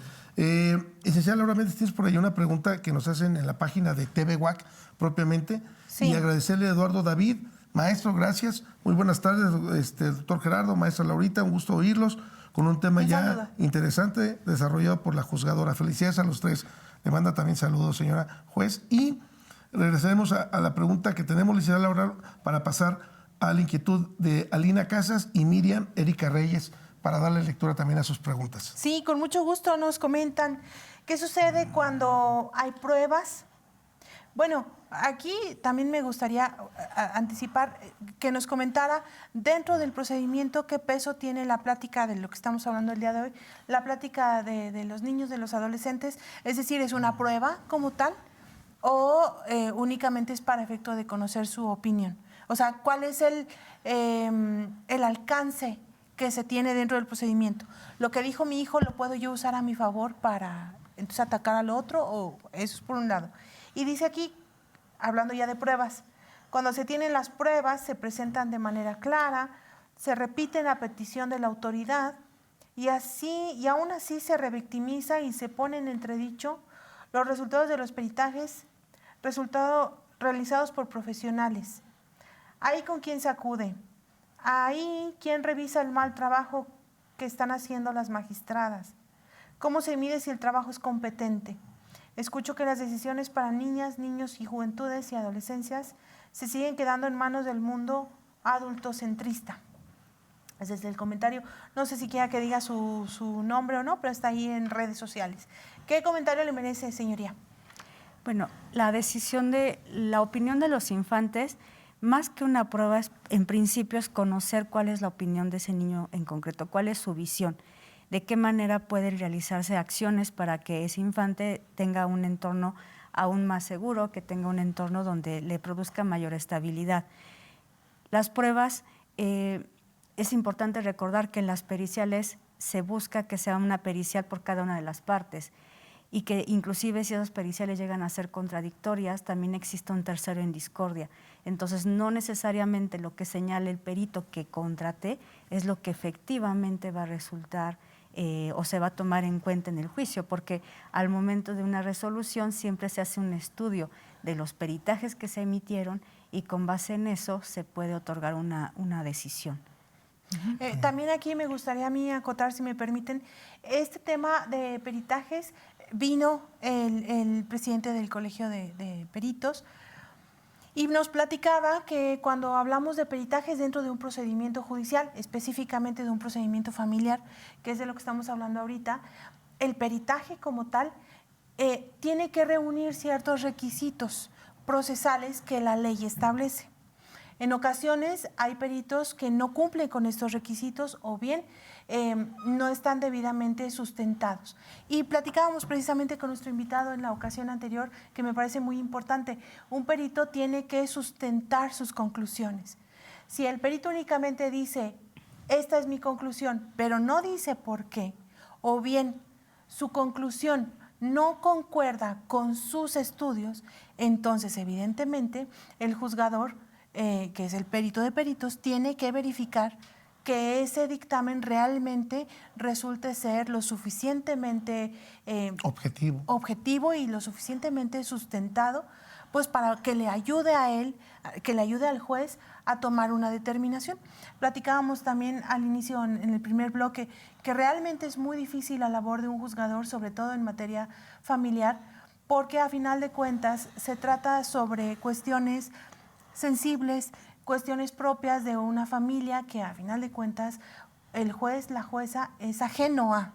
Licenciada Laura Méndez, tienes por ahí una pregunta que nos hacen en la página de TVWAC propiamente. Sí. Y agradecerle a Eduardo David. Maestro, gracias. Muy buenas tardes, doctor Gerardo, maestra Laurita, un gusto oírlos con un tema ya interesante desarrollado por la juzgadora. Felicidades a los tres. Le manda también saludos, señora juez. Y regresaremos a la pregunta que tenemos, licenciada Laura, para pasar a la inquietud de Alina Casas y Miriam Erika Reyes, para darle lectura también a sus preguntas. Sí, con mucho gusto nos comentan qué sucede cuando hay pruebas. Bueno, aquí también me gustaría anticipar que nos comentara dentro del procedimiento qué peso tiene la plática de lo que estamos hablando el día de hoy, la plática de los niños, de los adolescentes, es decir, ¿es una prueba como tal o únicamente es para efecto de conocer su opinión? O sea, ¿cuál es el alcance que se tiene dentro del procedimiento? Lo que dijo mi hijo, ¿lo puedo yo usar a mi favor para entonces atacar al otro? O eso es por un lado. Y dice aquí, hablando ya de pruebas, cuando se tienen las pruebas, se presentan de manera clara, se repiten a petición de la autoridad y aún así se revictimiza y se pone en entredicho los resultados de los peritajes, resultados realizados por profesionales. Ahí con quién se acude. Ahí, ¿quién revisa el mal trabajo que están haciendo las magistradas? ¿Cómo se mide si el trabajo es competente? Escucho que las decisiones para niñas, niños y juventudes y adolescencias se siguen quedando en manos del mundo adultocentrista. Ese es el comentario. No sé si quiera que diga su nombre o no, pero está ahí en redes sociales. ¿Qué comentario le merece, señoría? Bueno, la opinión de los infantes, más que una prueba, en principio es conocer cuál es la opinión de ese niño en concreto, cuál es su visión, de qué manera pueden realizarse acciones para que ese infante tenga un entorno aún más seguro, que tenga un entorno donde le produzca mayor estabilidad. Las pruebas, es importante recordar que en las periciales se busca que sea una pericial por cada una de las partes y que inclusive si esas periciales llegan a ser contradictorias, también existe un tercero en discordia. Entonces, no necesariamente lo que señale el perito que contraté es lo que efectivamente va a resultar o se va a tomar en cuenta en el juicio, porque al momento de una resolución siempre se hace un estudio de los peritajes que se emitieron y con base en eso se puede otorgar una decisión. También aquí me gustaría a mí acotar, si me permiten, este tema de peritajes. Vino el presidente del Colegio de Peritos y nos platicaba que cuando hablamos de peritajes dentro de un procedimiento judicial, específicamente de un procedimiento familiar, que es de lo que estamos hablando ahorita, el peritaje como tal tiene que reunir ciertos requisitos procesales que la ley establece. En ocasiones hay peritos que no cumplen con estos requisitos o bien no están debidamente sustentados. Y platicábamos precisamente con nuestro invitado en la ocasión anterior, que me parece muy importante. Un perito tiene que sustentar sus conclusiones. Si el perito únicamente dice, esta es mi conclusión, pero no dice por qué, o bien su conclusión no concuerda con sus estudios, entonces evidentemente el juzgador, que es el perito de peritos, tiene que verificar que ese dictamen realmente resulte ser lo suficientemente objetivo y lo suficientemente sustentado, pues para que le ayude a él, que le ayude al juez a tomar una determinación. Platicábamos también al inicio, en el primer bloque, que realmente es muy difícil la labor de un juzgador, sobre todo en materia familiar, porque a final de cuentas se trata sobre cuestiones sensibles, cuestiones propias de una familia que a final de cuentas el juez, la jueza es ajeno a,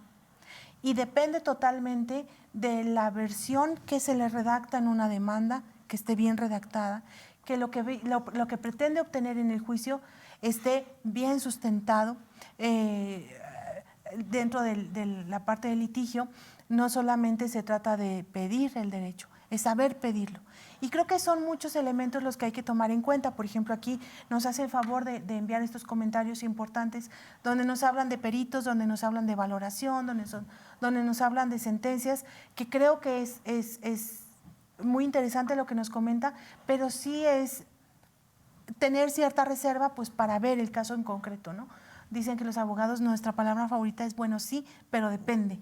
y depende totalmente de la versión que se le redacta en una demanda, que esté bien redactada, que lo que pretende obtener en el juicio esté bien sustentado. Dentro de la parte del litigio no solamente se trata de pedir el derecho, es saber pedirlo. Y creo que son muchos elementos los que hay que tomar en cuenta. Por ejemplo, aquí nos hace el favor de enviar estos comentarios importantes donde nos hablan de peritos, donde nos hablan de valoración, donde nos hablan de sentencias, que creo que es muy interesante lo que nos comenta, pero sí es tener cierta reserva pues para ver el caso en concreto, ¿no? Dicen que los abogados, nuestra palabra favorita es bueno, sí, pero depende.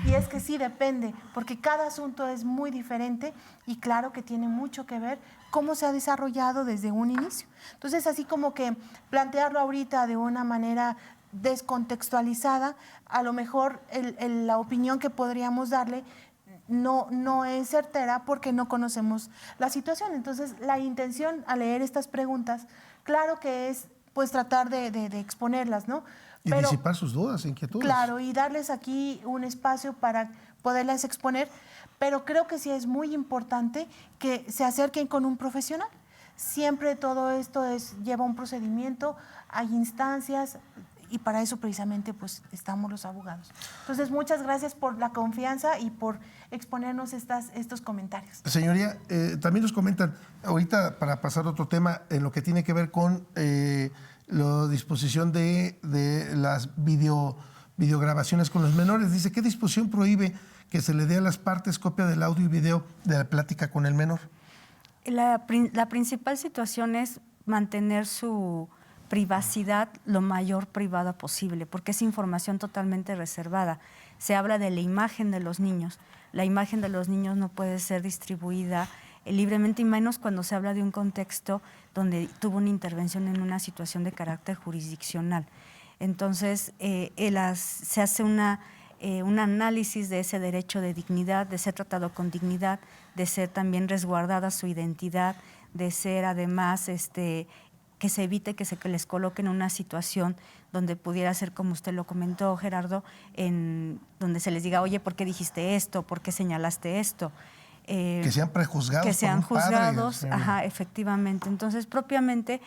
Y es que sí depende, porque cada asunto es muy diferente y claro que tiene mucho que ver cómo se ha desarrollado desde un inicio. Entonces, así como que plantearlo ahorita de una manera descontextualizada, a lo mejor la opinión que podríamos darle no es certera porque no conocemos la situación. Entonces, la intención al leer estas preguntas, claro que es pues tratar de exponerlas, ¿no? Y disipar sus dudas, inquietudes. Claro, y darles aquí un espacio para poderlas exponer, pero creo que sí es muy importante que se acerquen con un profesional. Siempre todo esto lleva un procedimiento, hay instancias, y para eso precisamente pues estamos los abogados. Entonces, muchas gracias por la confianza y por exponernos estos comentarios. Señoría, también nos comentan, ahorita para pasar a otro tema, en lo que tiene que ver con la disposición de las videograbaciones con los menores. Dice, ¿qué disposición prohíbe que se le dé a las partes copia del audio y video de la plática con el menor? La principal situación es mantener su privacidad lo mayor privada posible, porque es información totalmente reservada. Se habla de la imagen de los niños. La imagen de los niños no puede ser distribuida libremente, y menos cuando se habla de un contexto donde tuvo una intervención en una situación de carácter jurisdiccional. Entonces, se hace un análisis de ese derecho de dignidad, de ser tratado con dignidad, de ser también resguardada su identidad, de ser además que se evite que les coloquen en una situación donde pudiera ser, como usted lo comentó, Gerardo, donde se les diga, oye, ¿por qué dijiste esto? ¿Por qué señalaste esto? Que sean prejuzgados. Que sean por un juzgados, padre. ajá, efectivamente. Entonces, propiamente,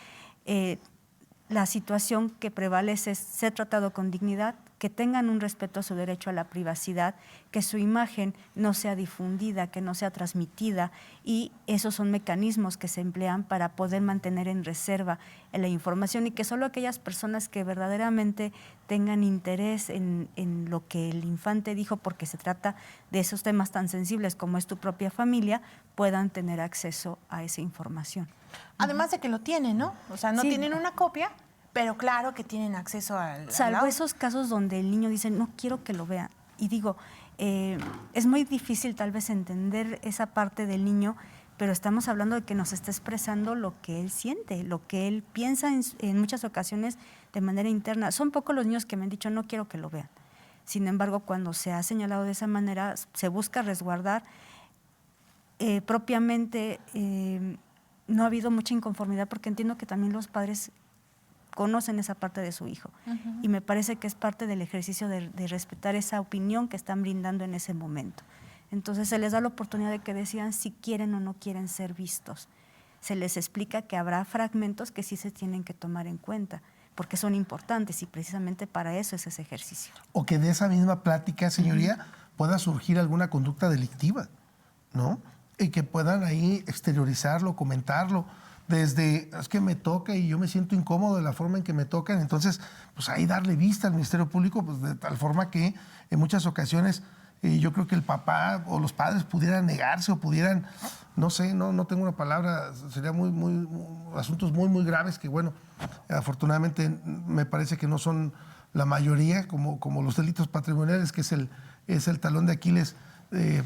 la situación que prevalece es ser tratado con dignidad, que tengan un respeto a su derecho a la privacidad, que su imagen no sea difundida, que no sea transmitida, y esos son mecanismos que se emplean para poder mantener en reserva la información, y que solo aquellas personas que verdaderamente tengan interés en lo que el infante dijo, porque se trata de esos temas tan sensibles como es tu propia familia, puedan tener acceso a esa información. Además de que lo tienen, ¿no? O sea, no Sí. tienen una copia, pero claro que tienen acceso al Salvo audio. esos casos donde el niño dice, no quiero que lo vean. Y digo, es muy difícil tal vez entender esa parte del niño, pero estamos hablando de que nos está expresando lo que él siente, lo que él piensa en muchas ocasiones de manera interna. Son pocos los niños que me han dicho, no quiero que lo vean. Sin embargo, cuando se ha señalado de esa manera, se busca resguardar. Propiamente no ha habido mucha inconformidad, porque entiendo que también los padres conocen esa parte de su hijo. Y me parece que es parte del ejercicio de respetar esa opinión que están brindando en ese momento. Entonces se les da la oportunidad de que decidan si quieren o no quieren ser vistos. se les explica que habrá fragmentos que sí se tienen que tomar en cuenta, porque son importantes y precisamente para eso es ese ejercicio. O que de esa misma plática, señoría, pueda surgir alguna conducta delictiva, ¿no? Y que puedan ahí exteriorizarlo, comentarlo, desde, es que me toca y yo me siento incómodo de la forma en que me tocan, entonces, pues ahí darle vista al Ministerio Público, pues de tal forma que en muchas ocasiones yo creo que el papá o los padres pudieran negarse o pudieran, no sé, no tengo una palabra, sería asuntos muy graves que, bueno, afortunadamente me parece que no son la mayoría, como los delitos patrimoniales, que es el talón de Aquiles,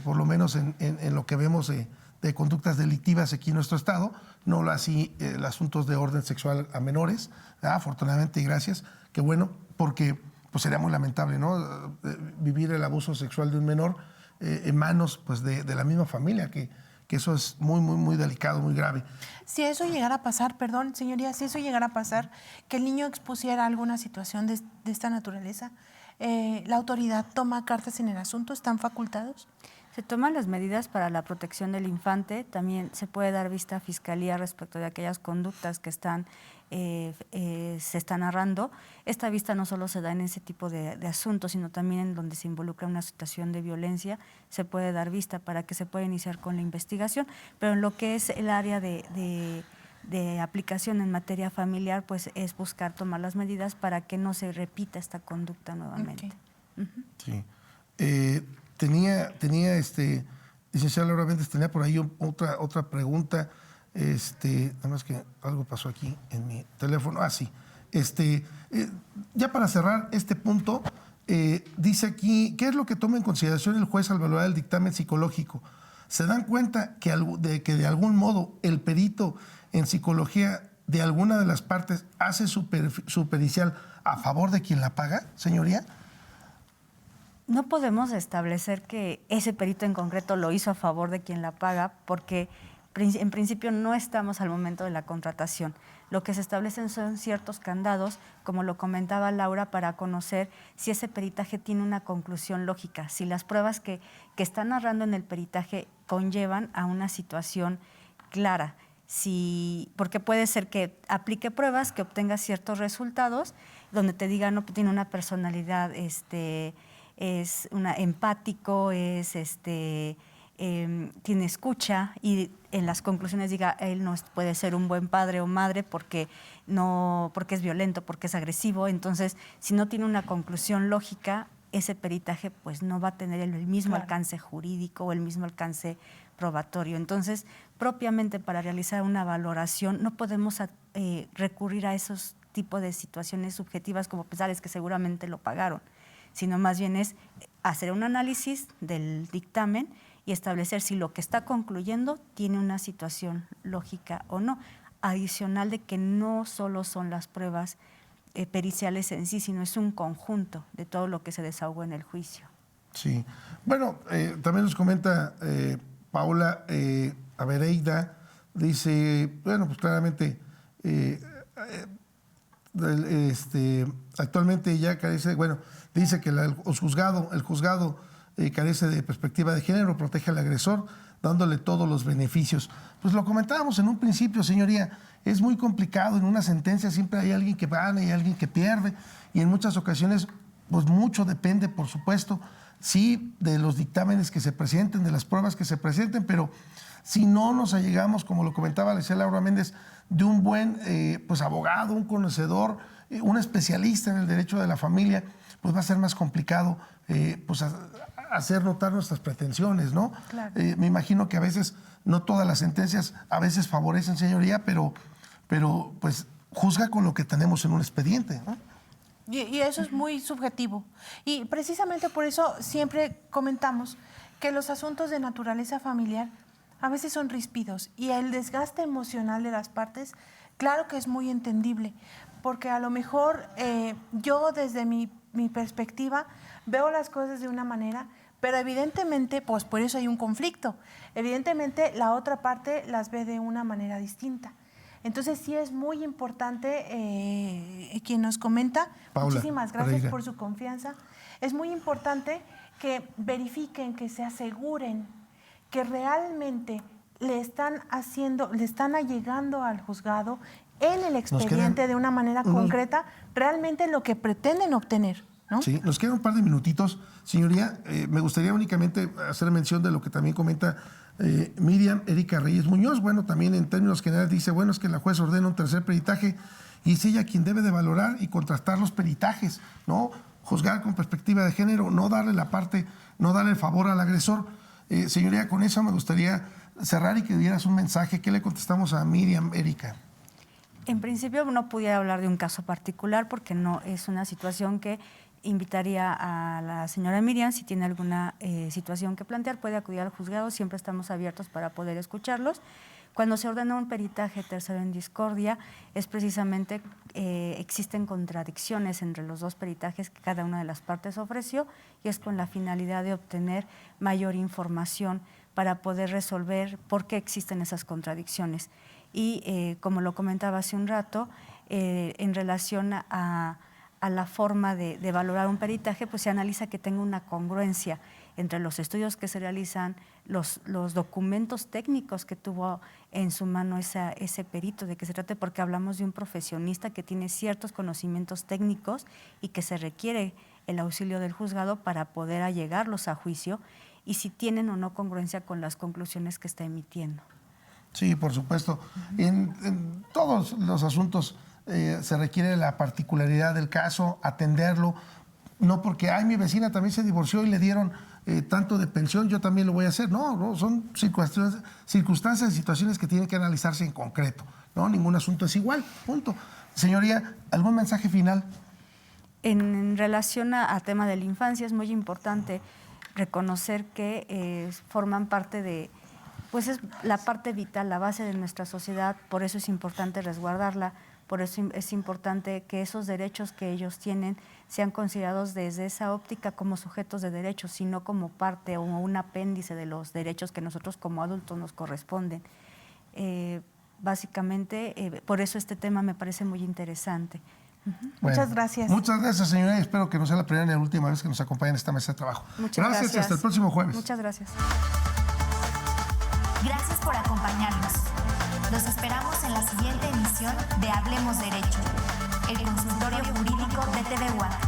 por lo menos en lo que vemos de conductas delictivas aquí en nuestro estado, no así los asuntos de orden sexual a menores, afortunadamente y gracias, que bueno, porque pues sería muy lamentable, ¿no? Vivir el abuso sexual de un menor en manos pues, de la misma familia, que eso es muy delicado, muy grave. Si eso llegara a pasar, perdón, señoría, si eso llegara a pasar, que el niño expusiera alguna situación de esta naturaleza, ¿la autoridad toma cartas en el asunto? ¿Están facultados? Se toman las medidas para la protección del infante, también se puede dar vista a Fiscalía respecto de aquellas conductas que se están narrando. Esta vista no solo se da en ese tipo de asuntos, sino también en donde se involucra una situación de violencia, se puede dar vista para que se pueda iniciar con la investigación, pero en lo que es el área de aplicación en materia familiar, pues es buscar tomar las medidas para que no se repita esta conducta nuevamente. Okay. Sí. Licenciada Laura Méndez, tenía por ahí otra pregunta, nada más que algo pasó aquí en mi teléfono. Sí. Ya para cerrar este punto, dice aquí, ¿qué es lo que toma en consideración el juez al valorar el dictamen psicológico? ¿Se dan cuenta de que de algún modo el perito en psicología de alguna de las partes hace su pericial a favor de quien la paga, señoría? No podemos establecer que ese perito en concreto lo hizo a favor de quien la paga, porque en principio no estamos al momento de la contratación. Lo que se establecen son ciertos candados, como lo comentaba Laura, para conocer si ese peritaje tiene una conclusión lógica, si las pruebas que están narrando en el peritaje conllevan a una situación clara. Porque puede ser que aplique pruebas, que obtenga ciertos resultados, donde te diga no tiene una personalidad es empático, tiene escucha, y en las conclusiones diga él no puede ser un buen padre o madre porque es violento, porque es agresivo. Entonces, si no tiene una conclusión lógica, ese peritaje pues no va a tener el mismo alcance jurídico o el mismo alcance probatorio. Entonces, propiamente para realizar una valoración no podemos recurrir a esos tipos de situaciones subjetivas como pensar es que seguramente lo pagaron, sino más bien es hacer un análisis del dictamen y establecer si lo que está concluyendo tiene una situación lógica o no, adicional de que no solo son las pruebas periciales en sí, sino es un conjunto de todo lo que se desahogó en el juicio. Sí. Bueno, también nos comenta Paula Avereida, dice, bueno, pues claramente actualmente ya carece, dice que el juzgado carece de perspectiva de género, protege al agresor, dándole todos los beneficios. Pues lo comentábamos en un principio, señoría, es muy complicado, en una sentencia siempre hay alguien que gana y alguien que pierde, y en muchas ocasiones, pues mucho depende, por supuesto, sí, de los dictámenes que se presenten, de las pruebas que se presenten, pero si no nos allegamos, como lo comentaba la licenciada Laura Méndez, de un buen abogado, un conocedor, un especialista en el derecho de la familia, pues va a ser más complicado hacer notar nuestras pretensiones, ¿no? Claro. Me imagino que a veces, no todas las sentencias a veces favorecen, señoría, pero pues juzga con lo que tenemos en un expediente, ¿no? Y eso es muy subjetivo. Y precisamente por eso siempre comentamos que los asuntos de naturaleza familiar a veces son ríspidos y el desgaste emocional de las partes, claro que es muy entendible, porque a lo mejor yo desde mi perspectiva veo las cosas de una manera, pero evidentemente, pues por eso hay un conflicto. Evidentemente la otra parte las ve de una manera distinta. Entonces sí es muy importante, quien nos comenta, Paula, muchísimas gracias Pereira, por su confianza, es muy importante que verifiquen, que se aseguren que realmente le están allegando al juzgado en el expediente de una manera concreta realmente lo que pretenden obtener, ¿no? Sí, nos quedan un par de minutitos. Señoría, me gustaría únicamente hacer mención de lo que también comenta Miriam Erika Reyes Muñoz. Bueno, también en términos generales dice, bueno, es que la juez ordena un tercer peritaje y es ella quien debe de valorar y contrastar los peritajes, ¿no? Juzgar con perspectiva de género, no darle el favor al agresor. Señoría, con eso me gustaría cerrar y que dieras un mensaje. ¿Qué le contestamos a Miriam Erika? En principio no pudiera hablar de un caso particular porque no es una situación que invitaría a la señora Miriam. Si tiene alguna situación que plantear, puede acudir al juzgado. Siempre estamos abiertos para poder escucharlos. Cuando se ordena un peritaje tercero en discordia, es precisamente existen contradicciones entre los dos peritajes que cada una de las partes ofreció y es con la finalidad de obtener mayor información para poder resolver por qué existen esas contradicciones. Y como lo comentaba hace un rato, en relación a la forma de valorar un peritaje, pues se analiza que tenga una congruencia entre los estudios que se realizan, los documentos técnicos que tuvo en su mano ese perito, de que se trate, porque hablamos de un profesionista que tiene ciertos conocimientos técnicos y que se requiere el auxilio del juzgado para poder allegarlos a juicio y si tienen o no congruencia con las conclusiones que está emitiendo. Sí, por supuesto. En todos los asuntos se requiere la particularidad del caso, atenderlo, no porque, mi vecina también se divorció y le dieron tanto de pensión, yo también lo voy a hacer. No, son circunstancias y situaciones que tienen que analizarse en concreto, ¿no? Ningún asunto es igual, punto. Señoría, ¿algún mensaje final? En relación a tema de la infancia, es muy importante reconocer que forman parte de, pues es la parte vital, la base de nuestra sociedad, por eso es importante resguardarla, por eso es importante que esos derechos que ellos tienen sean considerados desde esa óptica como sujetos de derechos, sino como parte o un apéndice de los derechos que nosotros como adultos nos corresponden. Básicamente, por eso este tema me parece muy interesante. Bueno, muchas gracias. Muchas gracias, señora, y espero que no sea la primera ni la última vez que nos acompañe en esta mesa de trabajo. Muchas gracias. Y hasta el próximo jueves. Muchas gracias. Gracias por acompañarnos. Los esperamos en la siguiente emisión de Hablemos Derecho, el consultorio jurídico de TV WAC.